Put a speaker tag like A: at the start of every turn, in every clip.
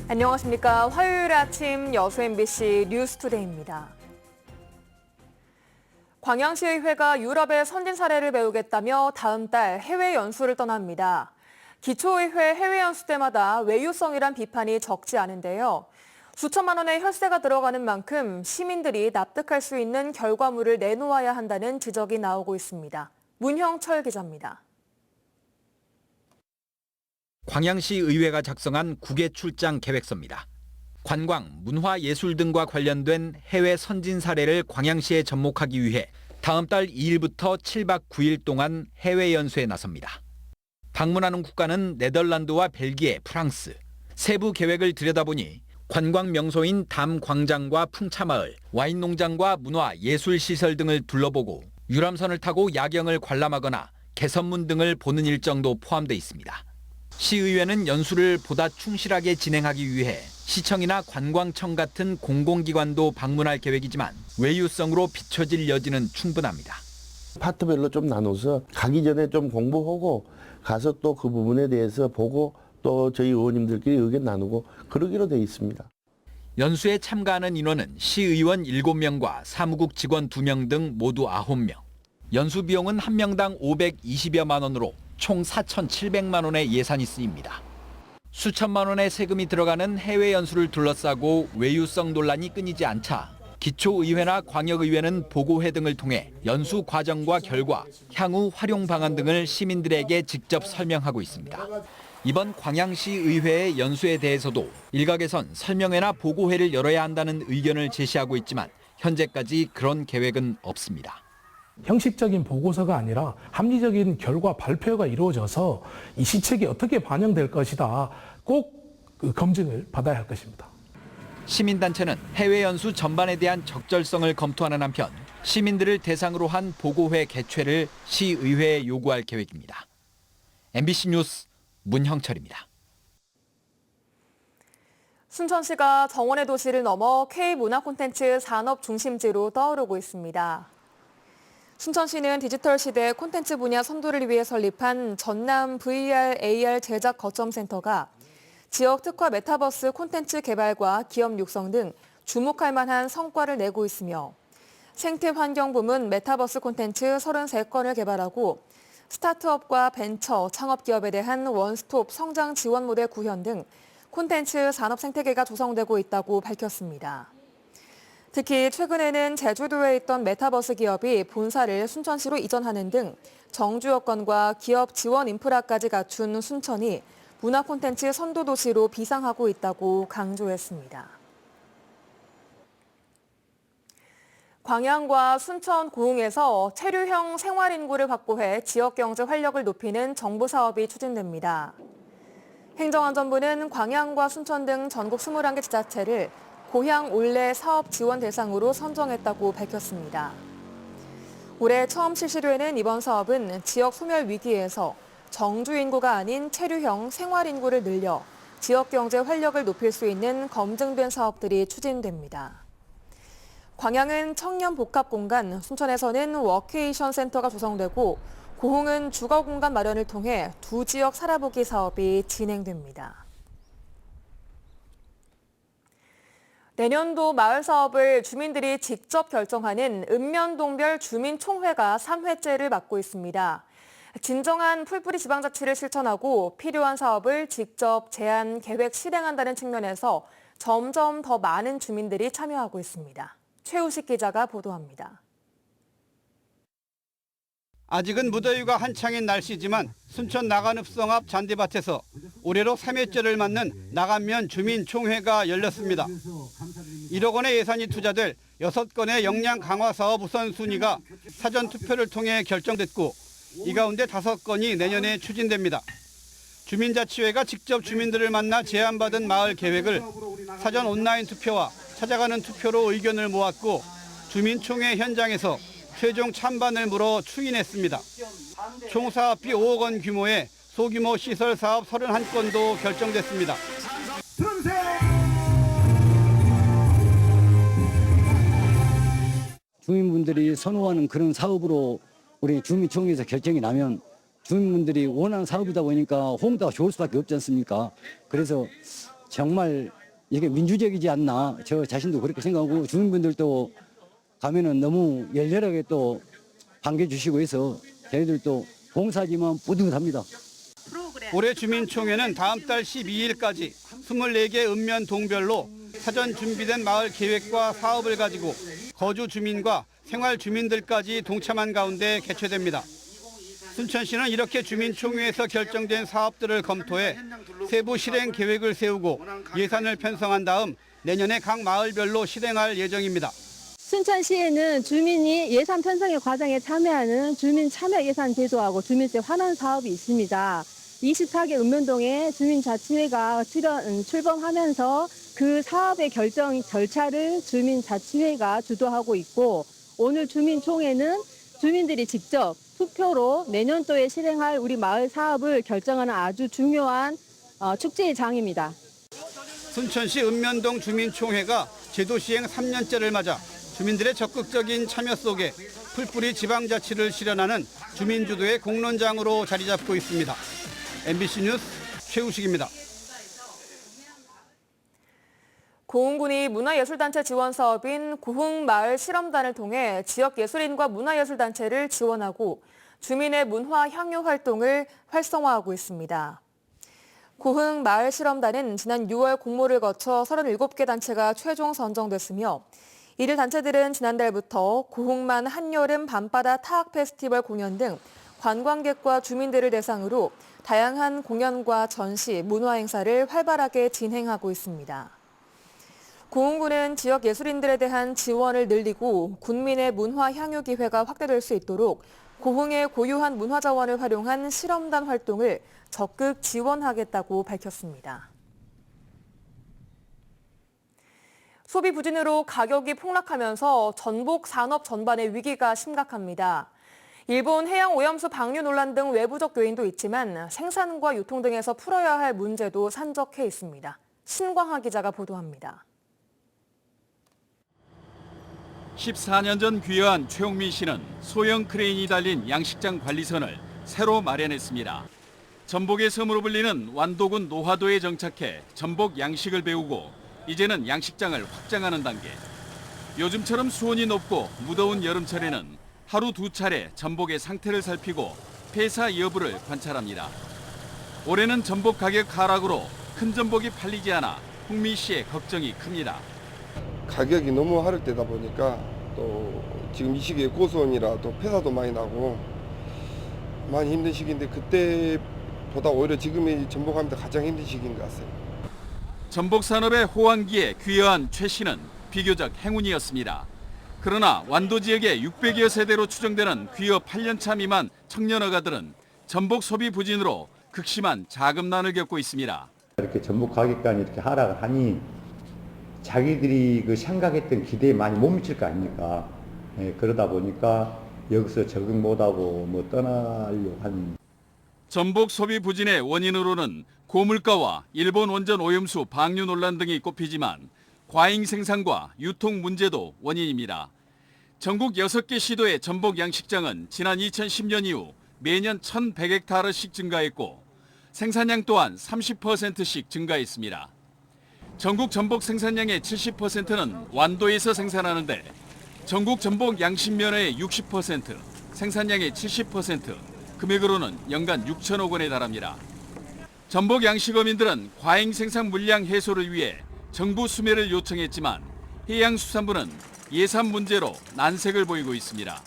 A: 안녕하십니까. 화요일 아침 여수 MBC 뉴스투데이입니다. 광양시의회가 유럽의 선진 사례를 배우겠다며 다음 달 해외 연수를 떠납니다. 기초의회 해외 연수 때마다 외유성이란 비판이 적지 않은데요. 수천만 원의 혈세가 들어가는 만큼 시민들이 납득할 수 있는 결과물을 내놓아야 한다는 지적이 나오고 있습니다. 문형철 기자입니다.
B: 광양시 의회가 작성한 국외 출장 계획서입니다. 관광, 문화, 예술 등과 관련된 해외 선진 사례를 광양시에 접목하기 위해 다음 달 2일부터 7박 9일 동안 해외 연수에 나섭니다. 방문하는 국가는 네덜란드와 벨기에, 프랑스. 세부 계획을 들여다보니 관광 명소인 담 광장과 풍차마을, 와인 농장과 문화, 예술 시설 등을 둘러보고 유람선을 타고 야경을 관람하거나 개선문 등을 보는 일정도 포함돼 있습니다. 시의회는 연수를 보다 충실하게 진행하기 위해 시청이나 관광청 같은 공공기관도 방문할 계획이지만 외유성으로 비춰질 여지는 충분합니다.
C: 파트별로 좀 나눠서 가기 전에 좀 공부하고 가서 또 그 부분에 대해서 보고 또 저희 의원님들끼리 의견 나누고 그러기로 돼 있습니다.
B: 연수에 참가하는 인원은 시의원 7명과 사무국 직원 2명 등 모두 9명. 연수 비용은 한 명당 520여만 원으로 총 4,700만 원의 예산이 쓰입니다. 수천만 원의 세금이 들어가는 해외 연수를 둘러싸고 외유성 논란이 끊이지 않자 기초의회나 광역의회는 보고회 등을 통해 연수 과정과 결과, 향후 활용 방안 등을 시민들에게 직접 설명하고 있습니다. 이번 광양시 의회의 연수에 대해서도 일각에선 설명회나 보고회를 열어야 한다는 의견을 제시하고 있지만 현재까지 그런 계획은 없습니다.
D: 형식적인 보고서가 아니라 합리적인 결과 발표가 이루어져서 이 시책이 어떻게 반영될 것이다. 꼭 검증을 받아야 할 것입니다.
B: 시민단체는 해외 연수 전반에 대한 적절성을 검토하는 한편 시민들을 대상으로 한 보고회 개최를 시의회에 요구할 계획입니다. MBC 뉴스 문형철입니다.
A: 순천시가 정원의 도시를 넘어 K문화 콘텐츠 산업 중심지로 떠오르고 있습니다. 순천시는 디지털 시대 콘텐츠 분야 선도를 위해 설립한 전남 VR, AR 제작 거점센터가 지역 특화 메타버스 콘텐츠 개발과 기업 육성 등 주목할 만한 성과를 내고 있으며 생태환경 부문 메타버스 콘텐츠 33건을 개발하고 스타트업과 벤처, 창업기업에 대한 원스톱 성장 지원 모델 구현 등 콘텐츠 산업 생태계가 조성되고 있다고 밝혔습니다. 특히 최근에는 제주도에 있던 메타버스 기업이 본사를 순천시로 이전하는 등 정주 여건과 기업 지원 인프라까지 갖춘 순천이 문화 콘텐츠 선도 도시로 비상하고 있다고 강조했습니다. 광양과 순천 고흥에서 체류형 생활 인구를 확보해 지역 경제 활력을 높이는 정부 사업이 추진됩니다. 행정안전부는 광양과 순천 등 전국 21개 지자체를 고향 올레 사업 지원 대상으로 선정했다고 밝혔습니다. 올해 처음 실시되는 이번 사업은 지역 소멸 위기에서 정주 인구가 아닌 체류형 생활 인구를 늘려 지역 경제 활력을 높일 수 있는 검증된 사업들이 추진됩니다. 광양은 청년 복합 공간, 순천에서는 워케이션 센터가 조성되고 고흥은 주거 공간 마련을 통해 두 지역 살아보기 사업이 진행됩니다. 내년도 마을 사업을 주민들이 직접 결정하는 읍면동별 주민총회가 3회째를 맞고 있습니다. 진정한 풀뿌리 지방자치를 실천하고 필요한 사업을 직접 제안, 계획, 실행한다는 측면에서 점점 더 많은 주민들이 참여하고 있습니다. 최우식 기자가 보도합니다.
E: 아직은 무더위가 한창인 날씨지만 순천 나간읍성 앞 잔디밭에서 올해로 3회째를 맞는 나간면 주민총회가 열렸습니다. 1억 원의 예산이 투자될 6건의 역량 강화 사업 우선순위가 사전 투표를 통해 결정됐고 이 가운데 5건이 내년에 추진됩니다. 주민자치회가 직접 주민들을 만나 제안받은 마을 계획을 사전 온라인 투표와 찾아가는 투표로 의견을 모았고 주민총회 현장에서 최종 찬반을 물어 추인했습니다. 총 사업비 5억 원 규모의 소규모 시설 사업 31건도 결정됐습니다.
F: 주민분들이 선호하는 그런 사업으로 우리 주민총회에서 결정이 나면 주민분들이 원하는 사업이다 보니까 홍보가 좋을 수밖에 없지 않습니까? 그래서 정말 이게 민주적이지 않나 저 자신도 그렇게 생각하고 주민분들도 가면은 너무 열렬하게 또 반겨주시고 해서 저희들도 봉사지만 뿌듯합니다.
E: 올해 주민총회는 다음 달 12일까지 24개 읍면 동별로 사전 준비된 마을 계획과 사업을 가지고 거주 주민과 생활 주민들까지 동참한 가운데 개최됩니다. 순천시는 이렇게 주민총회에서 결정된 사업들을 검토해 세부 실행 계획을 세우고 예산을 편성한 다음 내년에 각 마을별로 실행할 예정입니다.
G: 순천시에는 주민이 예산 편성의 과정에 참여하는 주민 참여 예산 제도하고 주민세 환원 사업이 있습니다. 24개 읍면동에 주민자치회가 출범하면서 그 사업의 결정 절차를 주민자치회가 주도하고 있고 오늘 주민총회는 주민들이 직접 투표로 내년도에 실행할 우리 마을 사업을 결정하는 아주 중요한 축제의 장입니다.
E: 순천시 읍면동 주민총회가 제도 시행 3년째를 맞아 주민들의 적극적인 참여 속에 풀뿌리 지방자치를 실현하는 주민주도의 공론장으로 자리 잡고 있습니다. MBC 뉴스 최우식입니다.
A: 고흥군이 문화예술단체 지원 사업인 고흥마을 실험단을 통해 지역 예술인과 문화예술단체를 지원하고 주민의 문화 향유 활동을 활성화하고 있습니다. 고흥마을 실험단은 지난 6월 공모를 거쳐 37개 단체가 최종 선정됐으며 이들 단체들은 지난달부터 고흥만 한여름 밤바다 타악 페스티벌 공연 등 관광객과 주민들을 대상으로 다양한 공연과 전시, 문화 행사를 활발하게 진행하고 있습니다. 고흥군은 지역 예술인들에 대한 지원을 늘리고 군민의 문화 향유 기회가 확대될 수 있도록 고흥의 고유한 문화 자원을 활용한 실험단 활동을 적극 지원하겠다고 밝혔습니다. 소비 부진으로 가격이 폭락하면서 전복 산업 전반의 위기가 심각합니다. 일본 해양 오염수 방류 논란 등 외부적 요인도 있지만 생산과 유통 등에서 풀어야 할 문제도 산적해 있습니다. 신광하 기자가 보도합니다.
H: 14년 전 귀화한 최용민 씨는 소형 크레인이 달린 양식장 관리선을 새로 마련했습니다. 전복의 섬으로 불리는 완도군 노화도에 정착해 전복 양식을 배우고 이제는 양식장을 확장하는 단계. 요즘처럼 수온이 높고 무더운 여름철에는 하루 2차례 전복의 상태를 살피고 폐사 여부를 관찰합니다. 올해는 전복 가격 하락으로 큰 전복이 팔리지 않아 홍민 씨의 걱정이 큽니다.
I: 가격이 너무 하락되다 보니까 또 지금 이 시기에 고수온이라 또 폐사도 많이 나고 많이 힘든 시기인데 그때보다 오히려 지금이 전복하면서 가장 힘든 시기인 것 같아요.
H: 전복 산업의 호황기에 귀화한 최 씨는 비교적 행운이었습니다. 그러나 완도 지역의 600여 세대로 추정되는 귀화 8년차 미만 청년 어가들은 전복 소비 부진으로 극심한 자금난을 겪고 있습니다.
J: 이렇게 전복 가격까지 이렇게 하락을 하니 자기들이 그 생각했던 기대에 많이 못 미칠 거 아닙니까? 그러다 보니까 여기서 적응 못하고 뭐 떠나려고 하는.
H: 전복 소비 부진의 원인으로는 고물가와 일본 원전 오염수 방류 논란 등이 꼽히지만 과잉 생산과 유통 문제도 원인입니다. 전국 6개 시도의 전복 양식장은 지난 2010년 이후 매년 1,100헥타르씩 증가했고 생산량 또한 30%씩 증가했습니다. 전국 전복 생산량의 70%는 완도에서 생산하는데 전국 전복 양식면의 60%, 생산량의 70%, 금액으로는 연간 6천억 원에 달합니다. 전복 양식어민들은 과잉 생산 물량 해소를 위해 정부 수매를 요청했지만 해양수산부는 예산 문제로 난색을 보이고 있습니다.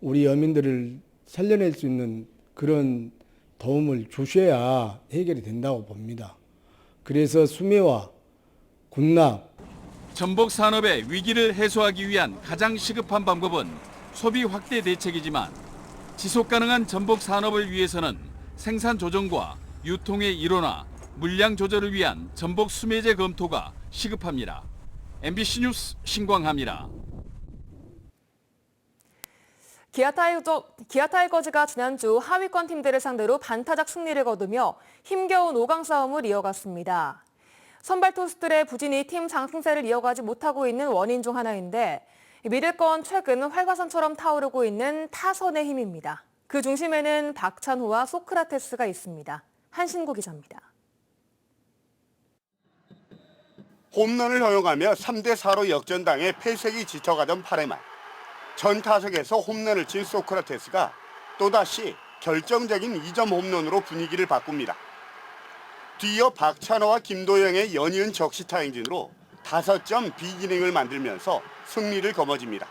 K: 우리 어민들을 살려낼 수 있는 그런 도움을 주셔야 해결이 된다고 봅니다. 그래서 수매와 군납,
H: 전복 산업의 위기를 해소하기 위한 가장 시급한 방법은 소비 확대 대책이지만 지속 가능한 전복 산업을 위해서는 생산 조정과 유통의 일원화, 물량 조절을 위한 전복 수매제 검토가 시급합니다. MBC 뉴스 신광하입니다.
A: 기아 타이거즈가 지난주 하위권 팀들을 상대로 반타작 승리를 거두며 힘겨운 5강 싸움을 이어갔습니다. 선발 투수들의 부진이 팀 상승세를 이어가지 못하고 있는 원인 중 하나인데 믿을 건 최근 활과산처럼 타오르고 있는 타선의 힘입니다. 그 중심에는 박찬호와 소크라테스가 있습니다. 한신구 기자입니다.
L: 홈런을 허용하며 3대4로 역전당해 패색이 짙어가던 8회 말. 전 타석에서 홈런을 친 소크라테스가 또다시 결정적인 2점 홈런으로 분위기를 바꿉니다. 뒤이어 박찬호와 김도영의 연이은 적시타 행진으로 5점 비기닝을 만들면서 승리를 거머쥡니다.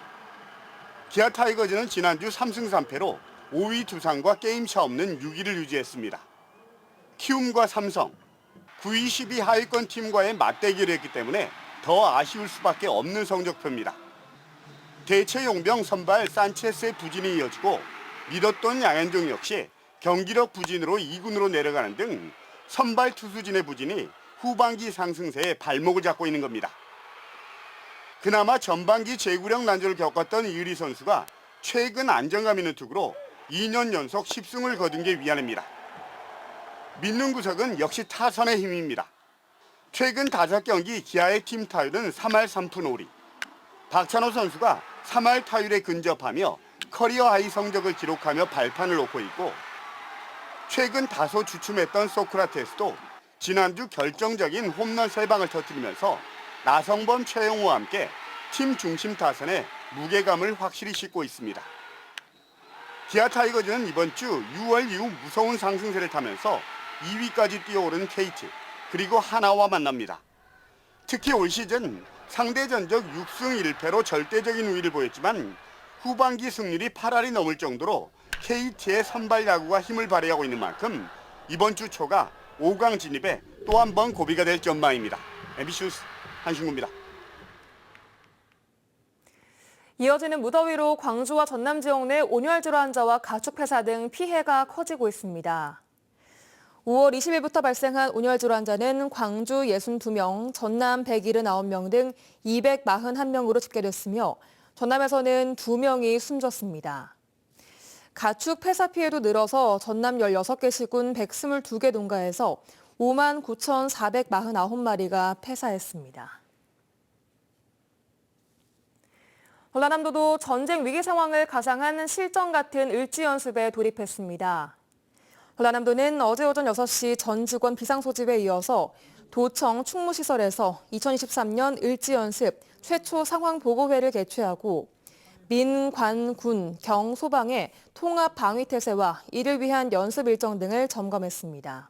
L: 기아 타이거즈는 지난주 3승 3패로 5위 두산과 게임차 없는 6위를 유지했습니다. 키움과 삼성, 9위 10위 하위권 팀과의 맞대결을 했기 때문에 더 아쉬울 수밖에 없는 성적표입니다. 대체 용병 선발 산체스의 부진이 이어지고 믿었던 양현종 역시 경기력 부진으로 2군으로 내려가는 등 선발 투수진의 부진이 후반기 상승세에 발목을 잡고 있는 겁니다. 그나마 전반기 제구력 난조를 겪었던 이의리 선수가 최근 안정감 있는 투구로 2년 연속 10승을 거둔 게 위안입니다. 믿는 구석은 역시 타선의 힘입니다. 최근 5경기 기아의 팀 타율은 3할 3푼 5리. 박찬호 선수가 3할 타율에 근접하며 커리어 하이 성적을 기록하며 발판을 놓고 있고, 최근 다소 주춤했던 소크라테스도 지난주 결정적인 홈런 3방을 터뜨리면서 나성범, 최영호와 함께 팀 중심 타선에 무게감을 확실히 싣고 있습니다. 기아 타이거즈는 이번 주 6월 이후 무서운 상승세를 타면서 2위까지 뛰어오른 KT, 그리고 하나와 만납니다. 특히 올 시즌 상대 전적 6승 1패로 절대적인 우위를 보였지만 후반기 승률이 8할이 넘을 정도로 KT의 선발 야구가 힘을 발휘하고 있는 만큼 이번 주 초가 5강 진입에 또 한 번 고비가 될 전망입니다. MBC 뉴스 한신구입니다.
A: 이어지는 무더위로 광주와 전남 지역 내 온열 질환자와 가축 폐사 등 피해가 커지고 있습니다. 5월 20일부터 발생한 온열 질환자는 광주 62명, 전남 179명 등 241명으로 집계됐으며 전남에서는 2명이 숨졌습니다. 가축 폐사 피해도 늘어서 전남 16개 시군 122개 농가에서 59,449마리가 폐사했습니다. 전라남도도 전쟁 위기 상황을 가상한 실전 같은 을지 연습에 돌입했습니다. 전라남도는 어제 오전 6시 전 직원 비상소집에 이어서 도청 충무시설에서 2023년 을지 연습 최초 상황 보고회를 개최하고 민, 관, 군, 경, 소방의 통합 방위 태세와 이를 위한 연습 일정 등을 점검했습니다.